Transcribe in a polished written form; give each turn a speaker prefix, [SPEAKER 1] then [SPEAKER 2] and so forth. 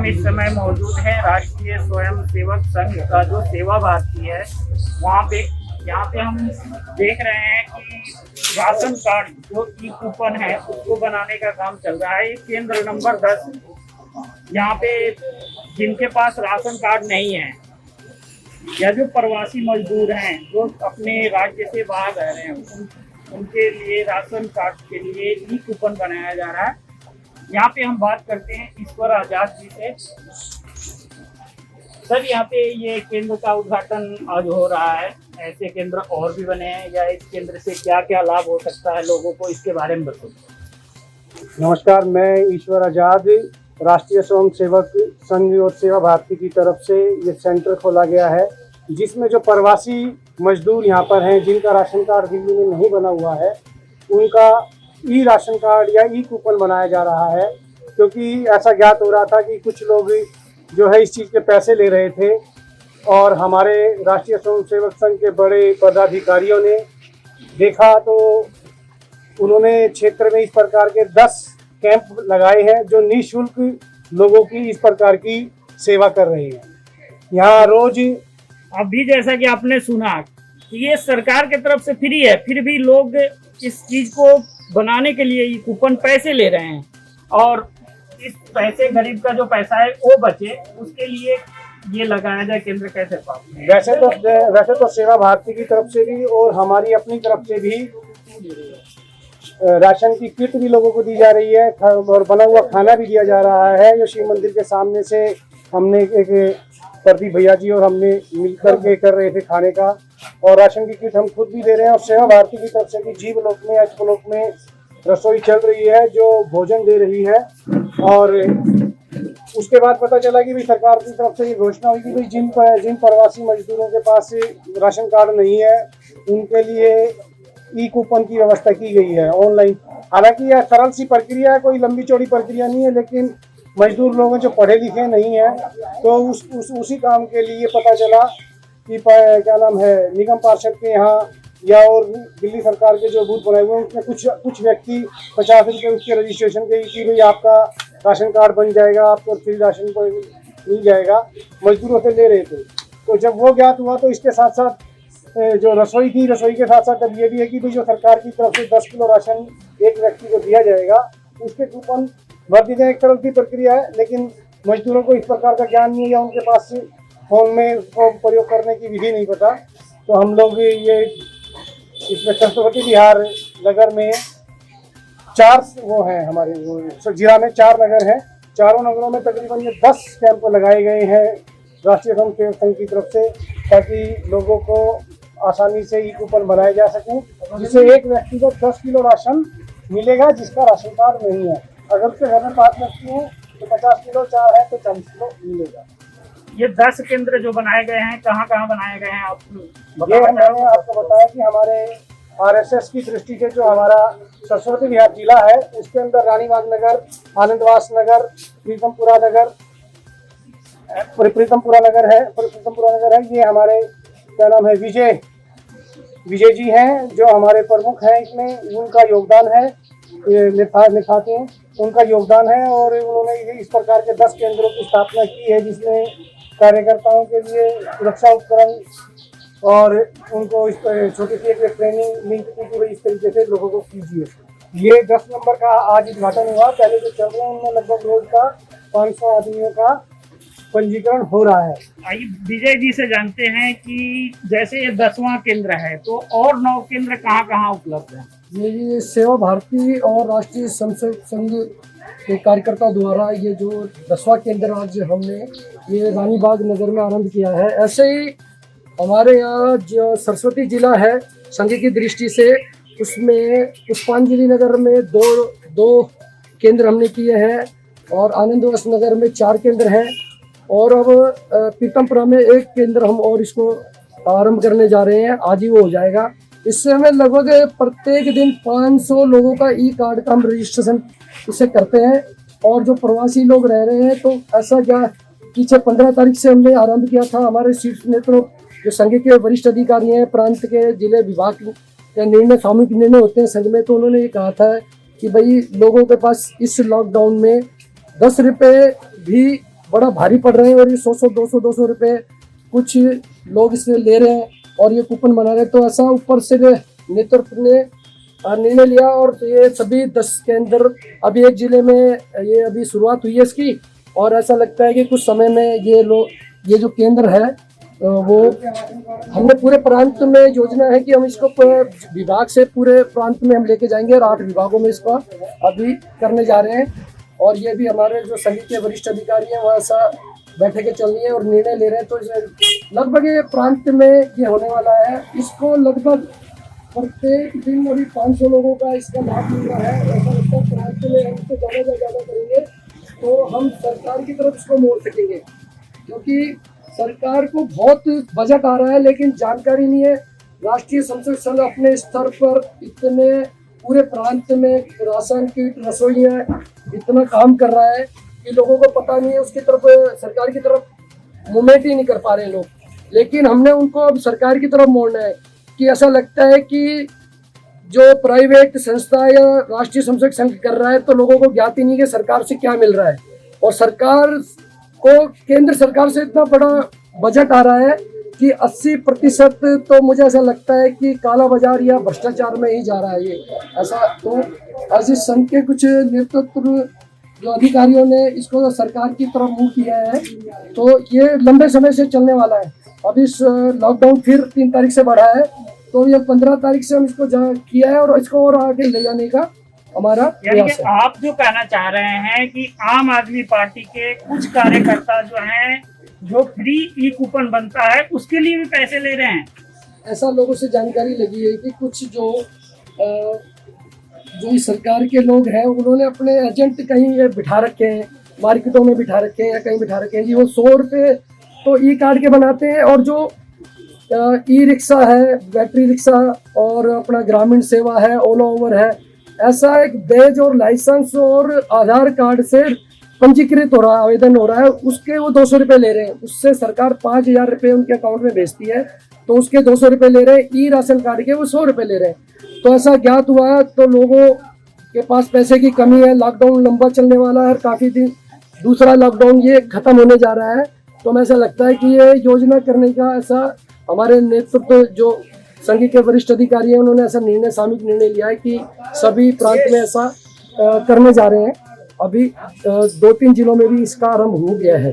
[SPEAKER 1] हम इस समय मौजूद हैं राष्ट्रीय स्वयं सेवक संघ का जो सेवा भारती है वहाँ पे। यहाँ पे हम देख रहे हैं कि राशन कार्ड जो ई कूपन है उसको बनाने का काम चल रहा है। केंद्र नंबर 10 यहाँ पे जिनके पास राशन कार्ड नहीं है या जो प्रवासी मजदूर हैं जो अपने राज्य से बाहर रह रहे हैं उनके लिए राशन कार्ड के लिए ई कूपन बनाया जा रहा है। यहाँ पे हम बात करते हैं ईश्वर आजाद जी से। सर, यहाँ पे ये केंद्र का उद्घाटन आज हो रहा है, ऐसे केंद्र और भी बने हैं या इस केंद्र से क्या क्या लाभ हो सकता है लोगों को, इसके बारे में बताइए।
[SPEAKER 2] नमस्कार, मैं ईश्वर आजाद, राष्ट्रीय स्वयं सेवक संघ और सेवा भारती की तरफ से ये सेंटर खोला गया है जिसमें जो प्रवासी मजदूर यहाँ पर हैं जिनका राशन कार्ड दिल्ली में नहीं बना हुआ है उनका ई राशन कार्ड या ई कूपन बनाया जा रहा है। क्योंकि ऐसा ज्ञात हो रहा था कि कुछ लोग जो है इस चीज़ के पैसे ले रहे थे और हमारे राष्ट्रीय स्वयं सेवक संघ के बड़े पदाधिकारियों ने देखा तो उन्होंने क्षेत्र में इस प्रकार के 10 कैंप लगाए हैं जो निःशुल्क लोगों की इस प्रकार की सेवा कर रहे हैं। यहाँ रोज
[SPEAKER 1] अभी जैसा कि आपने सुना कि ये सरकार की तरफ से फ्री है, फिर भी लोग इस चीज को बनाने के लिए ये कूपन पैसे ले रहे हैं और इस पैसे गरीब का जो पैसा है वो बचे उसके लिए ये लगाया जाए केंद्र। कैसे पाओगे?
[SPEAKER 2] वैसे तो सेवा भारती की तरफ से भी और हमारी अपनी तरफ से भी राशन की किट भी लोगों को दी जा रही है और बना हुआ खाना भी दिया जा रहा है। जो शिव मंदिर के सामने से हमने एक प्रदीप भैया जी और हमने मिलकर के कर रहे थे खाने का, और राशन की किट हम खुद भी दे रहे हैं। और सेवा भारती की तरफ से भी जीवलोक में अजपलोक में रसोई चल रही है जो भोजन दे रही है। और उसके बाद पता चला कि भाई सरकार की तरफ से ये घोषणा हुई कि भाई जिन प्रवासी मजदूरों के पास राशन कार्ड नहीं है उनके लिए ई कूपन की व्यवस्था की गई है ऑनलाइन। हालांकि यह सरल सी प्रक्रिया है, कोई लंबी चौड़ी प्रक्रिया नहीं है, लेकिन मजदूर लोग जो पढ़े लिखे नहीं हैं तो उसी काम के लिए पता चला कि क्या नाम है निगम पार्षद के यहाँ या और दिल्ली सरकार के जो बूथ बनाए हुए हैं उसमें कुछ व्यक्ति 50 रुपये उसके रजिस्ट्रेशन के कि भाई आपका राशन कार्ड बन जाएगा, आपको फ्री राशन मिल जाएगा, मजदूरों से ले रहे थे। तो जब वो ज्ञात हुआ तो इसके साथ साथ जो रसोई थी, रसोई के साथ साथ अब ये भी है कि भाई जो सरकार की तरफ से 10 किलो राशन एक व्यक्ति को दिया जाएगा उसके कूपन भर दी जाए। एक सरल सी प्रक्रिया है, लेकिन मजदूरों को इस प्रकार का ज्ञान नहीं है या उनके पास फोन में उसको प्रयोग करने की विधि नहीं पता। तो हम लोग ये इसमें सरस्वती बिहार नगर में 4 वो हैं, हमारे जिला में 4 नगर हैं। चारों नगरों में तकरीबन ये 10 कैंप लगाए गए हैं राष्ट्रीय स्वयं सेवक संघ की तरफ से, ताकि लोगों को आसानी से ई कूपन बनाए जा सकें, जिससे एक व्यक्ति को 10 किलो राशन मिलेगा जिसका राशन कार्ड नहीं है। अगर उसके घर में 5 व्यक्ति हैं तो 50 किलो, 4 है तो 40 किलो मिलेगा।
[SPEAKER 1] ये 10 केंद्र जो बनाए गए हैं कहाँ कहाँ बनाए गए हैं आप?
[SPEAKER 2] ये मैंने आपको बताया कि हमारे RSS की दृष्टि से जो हमारा सरस्वती बिहार जिला है उसके अंदर रानीबाग नगर, आनंदवास नगर, प्रीतमपुरा नगर है। ये हमारे क्या नाम है विजय जी हैं जो हमारे प्रमुख हैं, इसमें उनका योगदान है, निभाते हैं, उनका योगदान है। और उन्होंने इस प्रकार के 10 केंद्रों की स्थापना की है जिसमें कार्यकर्ताओं के लिए सुरक्षा उपकरण और उनको इस छोटी सी एक ट्रेनिंग लिंक की गई, इस तरीके से लोगों को कीजिए। ये 10 नंबर का आज उद्घाटन हुआ। पहले जो चल रहे हैं उनमें लगभग रोज का 500 आदमियों का पंजीकरण हो रहा है।
[SPEAKER 1] आइए विजय जी से जानते हैं कि जैसे ये 10वां केंद्र है तो और 9 केंद्र कहाँ कहाँ उपलब्ध है?
[SPEAKER 3] ये सेवा भारती और राष्ट्रीय स्वयं सेवक संघ के कार्यकर्ता द्वारा ये जो 10वां केंद्र आज हमने ये रानीबाग नगर में आरंभ किया है। ऐसे ही हमारे यहाँ जो सरस्वती जिला है संघ की दृष्टि से उसमें पुष्पांजलि नगर में दो केंद्र हमने किए हैं और आनंदवास नगर में 4 केंद्र हैं और अब पीतमपुरा में 1 केंद्र हम और इसको आरंभ करने जा रहे हैं, आज ही वो हो जाएगा। इससे हमें लगभग प्रत्येक दिन 500 लोगों का ई कार्ड का हम रजिस्ट्रेशन इससे करते हैं। और जो प्रवासी लोग रह रहे हैं तो ऐसा क्या पीछे 15 तारीख से हमने आरंभ किया था। हमारे शीर्ष नेतृत्व जो संघ के वरिष्ठ अधिकारी हैं, प्रांत के जिले विभाग के निर्णय सामूहिक निर्णय होते हैं संघ में, तो उन्होंने ये कहा था कि भाई लोगों के पास इस लॉकडाउन में 10 रुपये भी बड़ा भारी पड़ रहे हैं और ये 100-200 रुपए कुछ लोग इससे ले रहे हैं और ये कूपन बना रहे हैं। तो ऐसा ऊपर से नेतृत्व ने निर्णय लिया और ये सभी 10 केंद्र अभी एक जिले में ये अभी शुरुआत हुई है इसकी, और ऐसा लगता है कि कुछ समय में ये जो केंद्र है वो हमने पूरे प्रांत में योजना है कि हम इसको विभाग से पूरे प्रांत में हम लेके जाएंगे और 8 विभागों में इसको अभी करने जा रहे हैं। और ये भी हमारे जो संघ के वरिष्ठ अधिकारी हैं वहाँ ऐसा बैठकें चल रही है और निर्णय ले रहे हैं। तो लगभग ये प्रांत में ये होने वाला है। इसको लगभग प्रत्येक दिन अभी 500 लोगों का इसका लाभ मिल रहा है। ऐसा लगता है प्रांत में हम इसको ज़्यादा से ज़्यादा करेंगे तो हम सरकार की तरफ इसको मोड़ सकेंगे, क्योंकि सरकार को बहुत बजट आ रहा है लेकिन जानकारी नहीं है। राष्ट्रीय संसद संघ अपने स्तर पर इतने पूरे प्रांत में राशन किट रसोइयाँ इतना काम कर रहा है कि लोगों को पता नहीं है, उसकी तरफ सरकार की तरफ मूवमेंट ही नहीं कर पा रहे लोग। लेकिन हमने उनको अब सरकार की तरफ मोड़ना है कि ऐसा लगता है कि जो प्राइवेट संस्था या राष्ट्रीय संसद संघ कर रहा है तो लोगों को ज्ञात ही नहीं कि सरकार से क्या मिल रहा है। और सरकार को केंद्र सरकार से इतना बड़ा बजट आ रहा है कि 80% तो मुझे ऐसा लगता है कि काला बाजार या भ्रष्टाचार में ही जा रहा है ये ऐसा। तो आज इस संघ के कुछ नेतृत्व जो अधिकारियों ने इसको सरकार की तरफ मुंह किया है तो ये लंबे समय से चलने वाला है। अभी इस लॉकडाउन फिर 3 तारीख से बढ़ा है तो ये 15 तारीख से हम इसको किया है और इसको और आगे ले जाने का हमारा प्रयास है।
[SPEAKER 1] आप जो कहना चाह रहे हैं कि आम आदमी पार्टी के कुछ कार्यकर्ता जो हैं जो फ्री ई कूपन बनता है उसके लिए भी पैसे ले रहे हैं।
[SPEAKER 3] ऐसा लोगों से जानकारी लगी है कि कुछ जो इस सरकार के लोग हैं उन्होंने अपने एजेंट कहीं बिठा रखे हैं, मार्केटों में बिठा रखे हैं या कहीं बिठा रखे हैं जी। वो 100 रुपये तो ई कार्ड के बनाते हैं और जो ई रिक्शा है, बैटरी रिक्शा और अपना ग्रामीण सेवा है, ओला ओवर है, ऐसा एक बैज और लाइसेंस और आधार कार्ड से पंजीकृत हो रहा है, आवेदन हो रहा है, उसके वो 200 रुपये ले रहे हैं। उससे सरकार 5000 रुपये उनके अकाउंट में भेजती है तो उसके 200 रुपये ले रहे हैं। ई राशन कार्ड के वो 100 रुपये ले रहे हैं। तो ऐसा ज्ञात हुआ है तो लोगों के पास पैसे की कमी है। लॉकडाउन लंबा चलने वाला है और काफ़ी दिन दूसरा लॉकडाउन ये ख़त्म होने जा रहा है। तो हमें ऐसा लगता है कि ये योजना करने का ऐसा हमारे नेतृत्व जो संघ के वरिष्ठ अधिकारी हैं उन्होंने ऐसा सामूहिक निर्णय लिया है कि सभी प्रांत में ऐसा करने जा रहे हैं। अभी 2-3 जिलों में भी इसका आरंभ हो गया है।